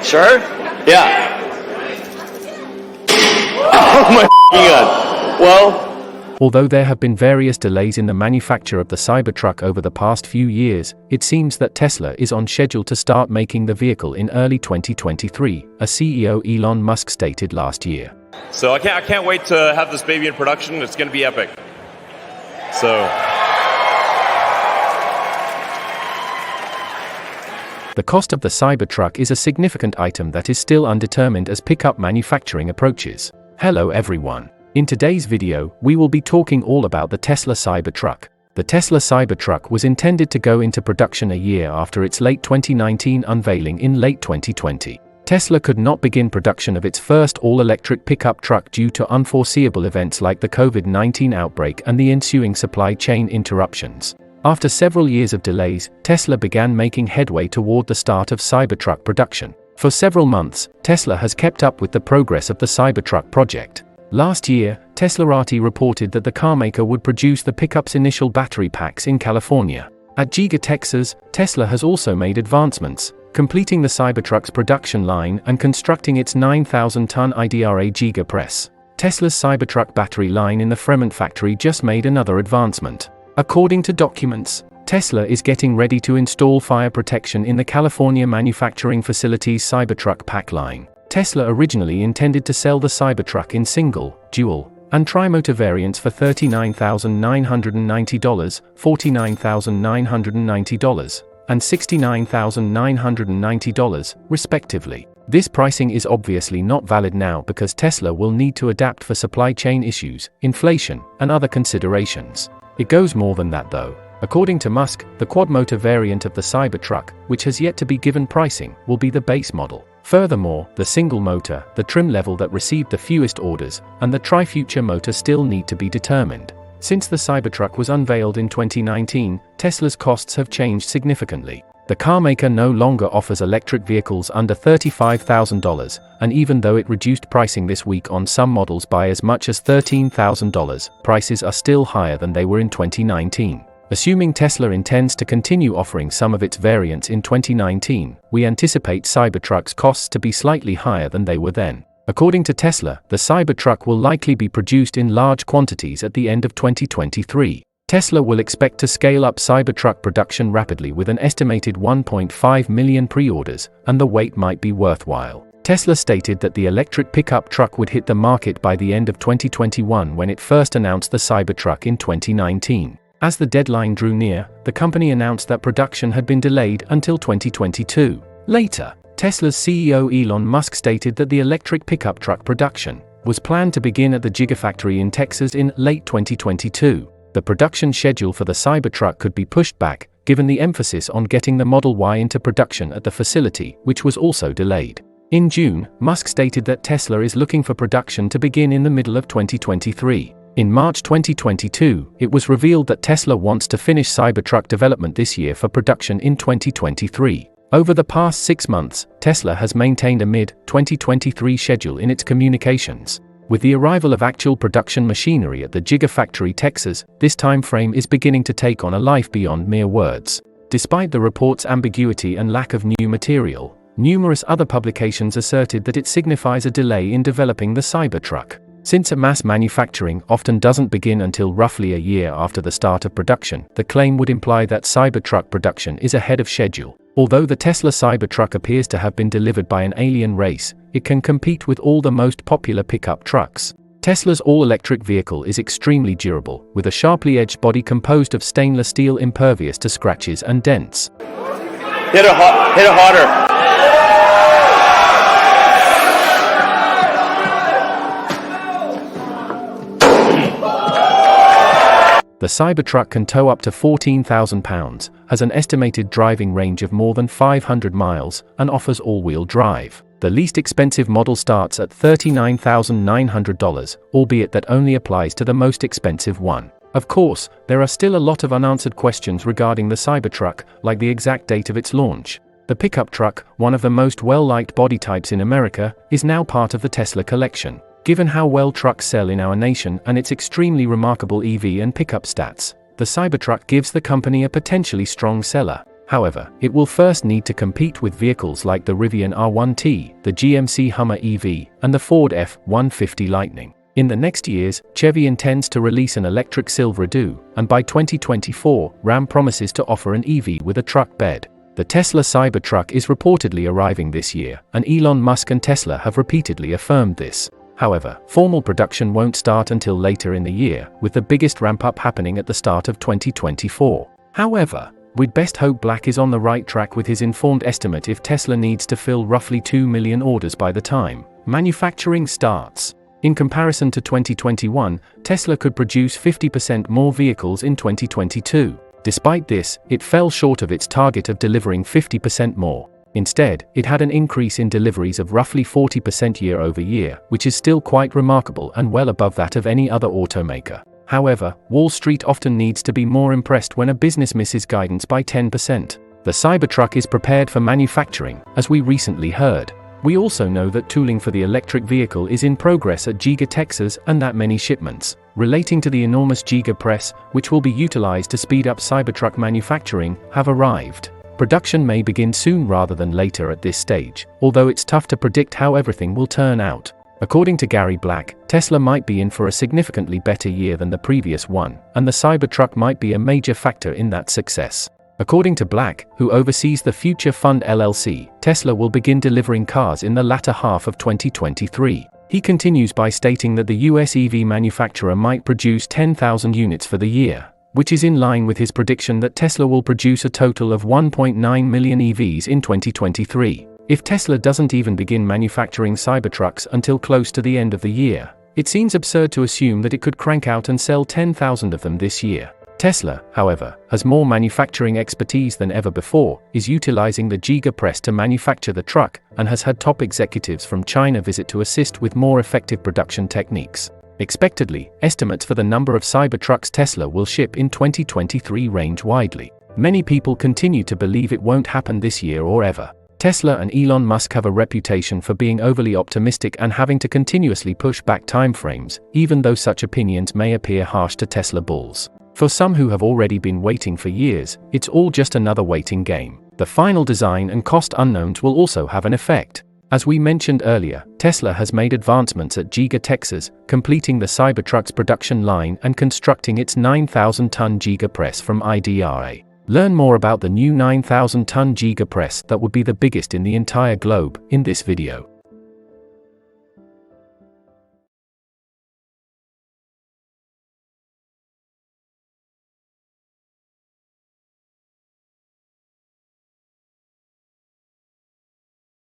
Sure? Yeah. Oh my god. Well, although there have been various delays in the manufacture of the Cybertruck over the past few years, it seems that Tesla is on schedule to start making the vehicle in early 2023, a CEO Elon Musk stated last year. So I can't wait to have this baby in production. It's going to be epic. So the cost of the Cybertruck is a significant item that is still undetermined as pickup manufacturing approaches. Hello everyone. In today's video, we will be talking all about the Tesla Cybertruck. The Tesla Cybertruck was intended to go into production a year after its late 2019 unveiling in late 2020. Tesla could not begin production of its first all-electric pickup truck due to unforeseeable events like the COVID-19 outbreak and the ensuing supply chain interruptions. After several years of delays, Tesla began making headway toward the start of Cybertruck production. For several months, Tesla has kept up with the progress of the Cybertruck project. Last year, Teslarati reported that the carmaker would produce the pickup's initial battery packs in California. At Gigapress, Tesla has also made advancements, completing the Cybertruck's production line and constructing its 9,000-ton Idra Gigapress. Tesla's Cybertruck battery line in the Fremont factory just made another advancement. According to documents, Tesla is getting ready to install fire protection in the California manufacturing facility's Cybertruck pack line. Tesla originally intended to sell the Cybertruck in single, dual, and tri-motor variants for $39,990, $49,990, and $69,990, respectively. This pricing is obviously not valid now because Tesla will need to adapt for supply chain issues, inflation, and other considerations. It goes more than that though. According to Musk, the quad-motor variant of the Cybertruck, which has yet to be given pricing, will be the base model. Furthermore, the single motor, the trim level that received the fewest orders, and the tri-future motor still need to be determined. Since the Cybertruck was unveiled in 2019, Tesla's costs have changed significantly. The carmaker no longer offers electric vehicles under $35,000, and even though it reduced pricing this week on some models by as much as $13,000, prices are still higher than they were in 2019. Assuming Tesla intends to continue offering some of its variants in 2019, we anticipate Cybertruck's costs to be slightly higher than they were then. According to Tesla, the Cybertruck will likely be produced in large quantities at the end of 2023. Tesla will expect to scale up Cybertruck production rapidly with an estimated 1.5 million pre-orders, and the wait might be worthwhile. Tesla stated that the electric pickup truck would hit the market by the end of 2021 when it first announced the Cybertruck in 2019. As the deadline drew near, the company announced that production had been delayed until 2022. Later, Tesla's CEO Elon Musk stated that the electric pickup truck production was planned to begin at the Gigafactory in Texas in late 2022. The production schedule for the Cybertruck could be pushed back, given the emphasis on getting the Model Y into production at the facility, which was also delayed. In June, Musk stated that Tesla is looking for production to begin in the middle of 2023. In March 2022, it was revealed that Tesla wants to finish Cybertruck development this year for production in 2023. Over the past 6 months, Tesla has maintained a mid-2023 schedule in its communications. With the arrival of actual production machinery at the Gigafactory Texas, this time frame is beginning to take on a life beyond mere words. Despite the report's ambiguity and lack of new material, numerous other publications asserted that it signifies a delay in developing the Cybertruck. Since mass manufacturing often doesn't begin until roughly a year after the start of production, the claim would imply that Cybertruck production is ahead of schedule. Although the Tesla Cybertruck appears to have been delivered by an alien race, it can compete with all the most popular pickup trucks. Tesla's all-electric vehicle is extremely durable, with a sharply edged body composed of stainless steel impervious to scratches and dents. hit it harder. The Cybertruck can tow up to 14,000 pounds, has an estimated driving range of more than 500 miles, and offers all-wheel drive. The least expensive model starts at $39,900, albeit that only applies to the most expensive one. Of course, there are still a lot of unanswered questions regarding the Cybertruck, like the exact date of its launch. The pickup truck, one of the most well-liked body types in America, is now part of the Tesla collection. Given how well trucks sell in our nation and its extremely remarkable EV and pickup stats, the Cybertruck gives the company a potentially strong seller. However, it will first need to compete with vehicles like the Rivian R1T, the GMC Hummer EV, and the Ford F-150 Lightning. In the next years, Chevy intends to release an electric Silverado, and by 2024, Ram promises to offer an EV with a truck bed. The Tesla Cybertruck is reportedly arriving this year, and Elon Musk and Tesla have repeatedly affirmed this. However, formal production won't start until later in the year, with the biggest ramp-up happening at the start of 2024. However, we'd best hope Black is on the right track with his informed estimate if Tesla needs to fill roughly 2 million orders by the time manufacturing starts. In comparison to 2021, Tesla could produce 50% more vehicles in 2022. Despite this, it fell short of its target of delivering 50% more. Instead, it had an increase in deliveries of roughly 40% year-over-year, which is still quite remarkable and well above that of any other automaker. However, Wall Street often needs to be more impressed when a business misses guidance by 10%. The Cybertruck is prepared for manufacturing, as we recently heard. We also know that tooling for the electric vehicle is in progress at Gigapress and that many shipments, relating to the enormous Gigapress, which will be utilized to speed up Cybertruck manufacturing, have arrived. Production may begin soon rather than later at this stage, although it's tough to predict how everything will turn out. According to Gary Black, Tesla might be in for a significantly better year than the previous one, and the Cybertruck might be a major factor in that success. According to Black, who oversees the Future Fund LLC, Tesla will begin delivering cars in the latter half of 2023. He continues by stating that the US EV manufacturer might produce 10,000 units for the year, which is in line with his prediction that Tesla will produce a total of 1.9 million EVs in 2023. If Tesla doesn't even begin manufacturing Cybertrucks until close to the end of the year, it seems absurd to assume that it could crank out and sell 10,000 of them this year. Tesla, however, has more manufacturing expertise than ever before, is utilizing the Gigapress to manufacture the truck, and has had top executives from China visit to assist with more effective production techniques. Expectedly, estimates for the number of Cybertrucks Tesla will ship in 2023 range widely. Many people continue to believe it won't happen this year or ever. Tesla and Elon Musk have a reputation for being overly optimistic and having to continuously push back timeframes, even though such opinions may appear harsh to Tesla bulls. For some who have already been waiting for years, it's all just another waiting game. The final design and cost unknowns will also have an effect. As we mentioned earlier, Tesla has made advancements at Gigapress, completing the Cybertruck's production line and constructing its 9,000-ton Gigapress from Idra. Learn more about the new 9,000-ton Gigapress that would be the biggest in the entire globe in this video.